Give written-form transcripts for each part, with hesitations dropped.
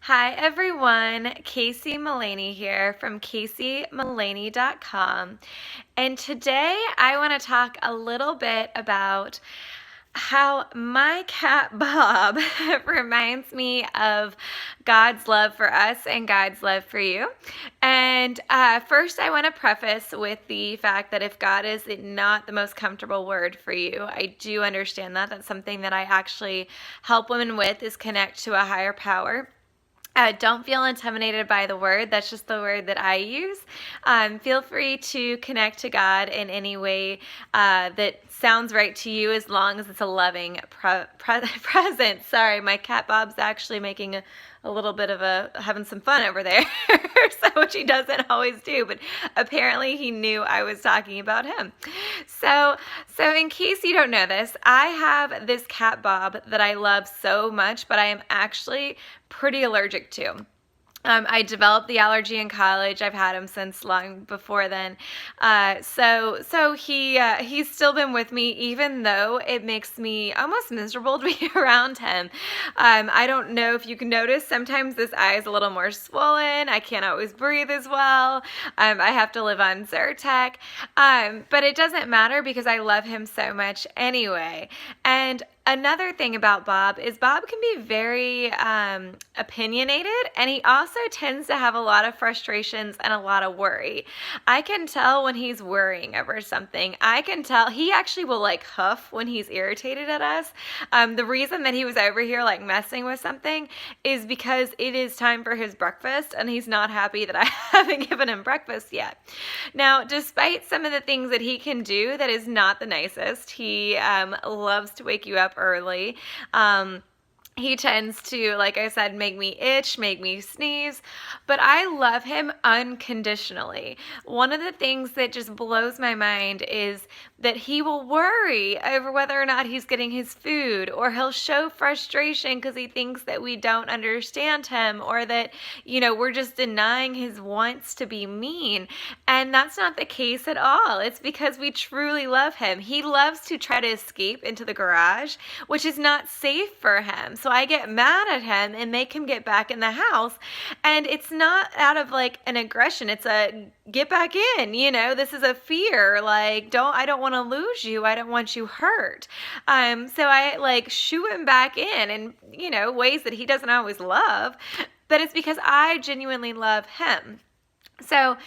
Hi everyone, Casey Mullaney here from CaseyMullaney.com. And today I want to talk a little bit about how my cat Bob reminds me of God's love for us and God's love for you. And first, I want to preface with the fact that if God is not the most comfortable word for you, I do understand that. That's something that I actually help women with, is connect to a higher power. Don't feel intimidated by the word. That's just the word that I use. Feel free to connect to God in any way that sounds right to you, as long as it's a loving presence. Sorry, my cat Bob's actually making a little bit of having some fun over there, so which he doesn't always do, but apparently he knew I was talking about him. So in case you don't know this, I have this cat Bob that I love so much, but I am actually pretty allergic to. I developed the allergy in college. I've had him since long before then. So he's still been with me, even though it makes me almost miserable to be around him. I don't know if you can notice, sometimes this eye is a little more swollen. I can't always breathe as well. I have to live on Zyrtec. But it doesn't matter because I love him so much anyway. And another thing about Bob is Bob can be very opinionated, and he also tends to have a lot of frustrations and a lot of worry. I can tell when he's worrying over something. I can tell he actually will like huff when he's irritated at us. The reason that he was over here like messing with something is because it is time for his breakfast, and he's not happy that I haven't given him breakfast yet. Now, despite some of the things that he can do that is not the nicest, he loves to wake you up early. He tends to, like I said, make me itch, make me sneeze, but I love him unconditionally. One of the things that just blows my mind is that he will worry over whether or not he's getting his food, or he'll show frustration because he thinks that we don't understand him, or that, we're just denying his wants to be mean. And that's not the case at all. It's because we truly love him. He loves to try to escape into the garage, which is not safe for him. So I get mad at him and make him get back in the house. And it's not out of like an aggression. It's a get back in, this is a fear. Like, I don't want to lose you. I don't want you hurt. So I like shoo him back in ways that he doesn't always love, but it's because I genuinely love him. So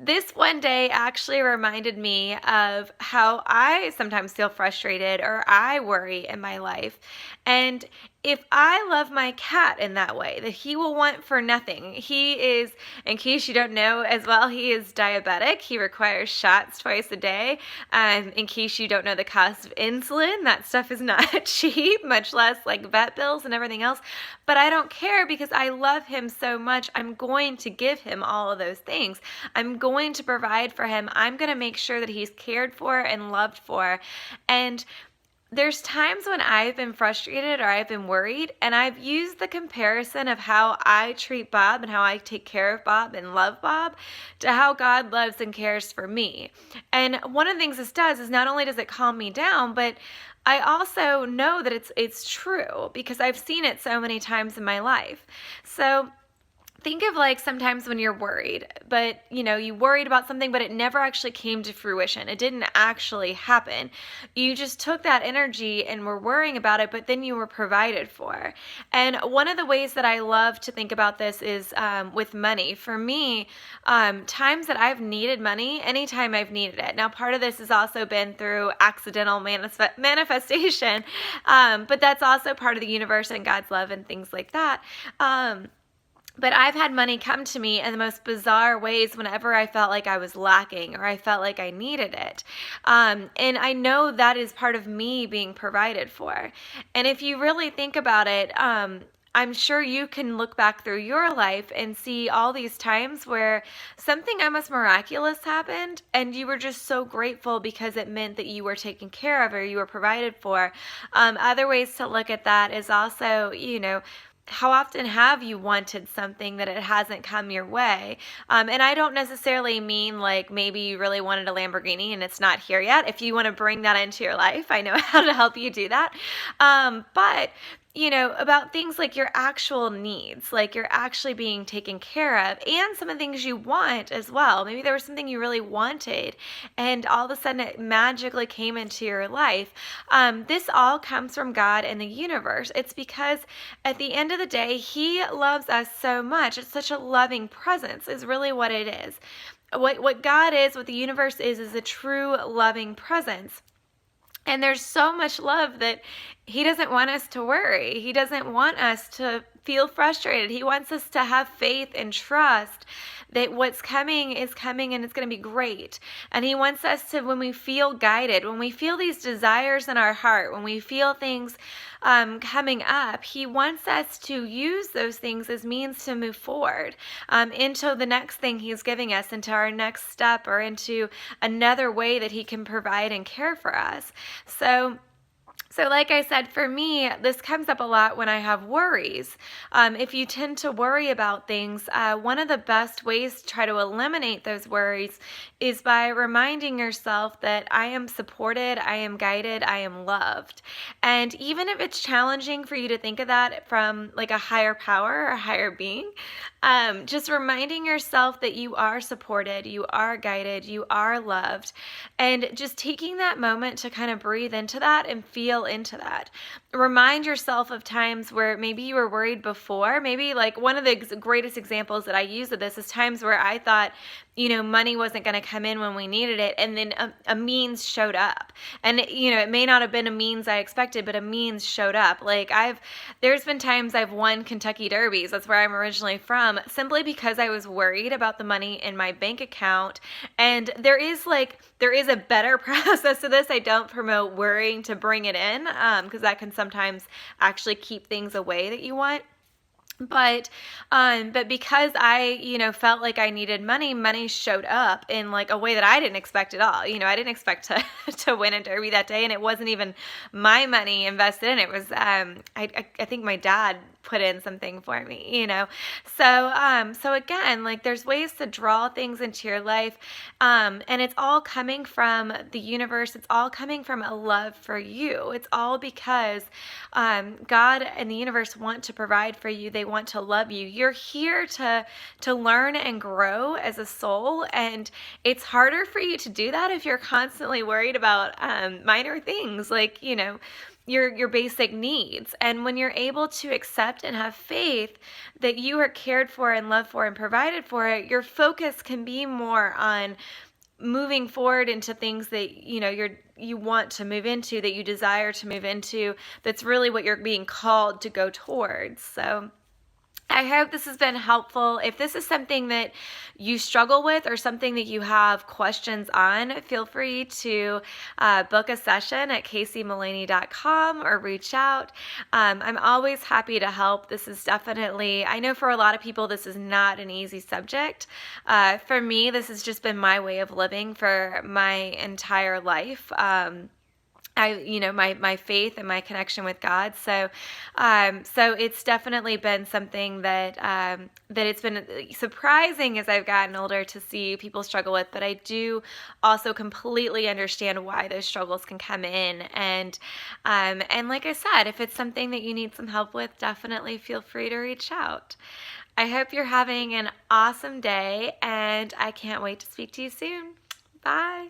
this one day actually reminded me of how I sometimes feel frustrated or I worry in my life. And if I love my cat in that way, that he will want for nothing. He is, in case you don't know as well, he is diabetic. He requires shots twice a day. In case you don't know the cost of insulin, that stuff is not cheap, much less like vet bills and everything else. But I don't care because I love him so much. I'm going to give him all of those things. I'm going to provide for him. I'm going to make sure that he's cared for and loved for. And there's times when I've been frustrated or I've been worried, and I've used the comparison of how I treat Bob and how I take care of Bob and love Bob to how God loves and cares for me. And one of the things this does is not only does it calm me down, but I also know that it's true because I've seen it so many times in my life. So think of like sometimes when you're worried, but you worried about something, but it never actually came to fruition. It didn't actually happen. You just took that energy and were worrying about it, but then you were provided for. And one of the ways that I love to think about this is with money. For me, times that I've needed money, anytime I've needed it. Now, part of this has also been through accidental manifestation, but that's also part of the universe and God's love and things like that. But I've had money come to me in the most bizarre ways whenever I felt like I was lacking or I felt like I needed it. And I know that is part of me being provided for. And if you really think about it, I'm sure you can look back through your life and see all these times where something almost miraculous happened and you were just so grateful because it meant that you were taken care of or you were provided for. Other ways to look at that is also, how often have you wanted something that it hasn't come your way? And I don't necessarily mean like maybe you really wanted a Lamborghini and it's not here yet. If you want to bring that into your life, I know how to help you do that. But about things like your actual needs, like you're actually being taken care of, and some of the things you want as well. Maybe there was something you really wanted, and all of a sudden it magically came into your life. This all comes from God and the universe. It's because at the end of the day, He loves us so much. It's such a loving presence, is really what it is. What God is, what the universe is a true loving presence. And there's so much love that He doesn't want us to worry. He doesn't want us to feel frustrated. He wants us to have faith and trust that what's coming is coming and it's going to be great. And He wants us to, when we feel guided, when we feel these desires in our heart, when we feel things coming up, He wants us to use those things as means to move forward into the next thing He's giving us, into our next step, or into another way that He can provide and care for us. So like I said, for me, this comes up a lot when I have worries. If you tend to worry about things, one of the best ways to try to eliminate those worries is by reminding yourself that I am supported, I am guided, I am loved. And even if it's challenging for you to think of that from like a higher power or a higher being, just reminding yourself that you are supported, you are guided, you are loved, and just taking that moment to kind of breathe into that and feel into that. Remind yourself of times where maybe you were worried before. Maybe like one of the greatest examples that I use of this is times where I thought, money wasn't going to come in when we needed it, and then a means showed up. And it may not have been a means I expected, but a means showed up. Like there's been times I've won Kentucky Derbies. That's where I'm originally from, simply because I was worried about the money in my bank account. And there is a better process to this. I don't promote worrying to bring it in, because that can sometimes actually keep things away that you want. But because I, felt like I needed money showed up in like a way that I didn't expect at all. I didn't expect to win a derby that day, and it wasn't even my money invested in it. It was, I think my dad put in something for me, So again, like there's ways to draw things into your life, and it's all coming from the universe. It's all coming from a love for you. It's all because God and the universe want to provide for you. They want to love you. You're here to learn and grow as a soul, and it's harder for you to do that if you're constantly worried about minor things like your basic needs. And when you're able to accept and have faith that you are cared for and loved for and provided for, your focus can be more on moving forward into things that you want to move into, that you desire to move into, that's really what you're being called to go towards. So I hope this has been helpful. If this is something that you struggle with or something that you have questions on, feel free to book a session at CaseyMullaney.com or reach out. I'm always happy to help. This is definitely, I know for a lot of people, this is not an easy subject. For me, this has just been my way of living for my entire life. My faith and my connection with God. So it's definitely been something that it's been surprising as I've gotten older to see people struggle with, but I do also completely understand why those struggles can come in. And like I said, if it's something that you need some help with, definitely feel free to reach out. I hope you're having an awesome day, and I can't wait to speak to you soon. Bye.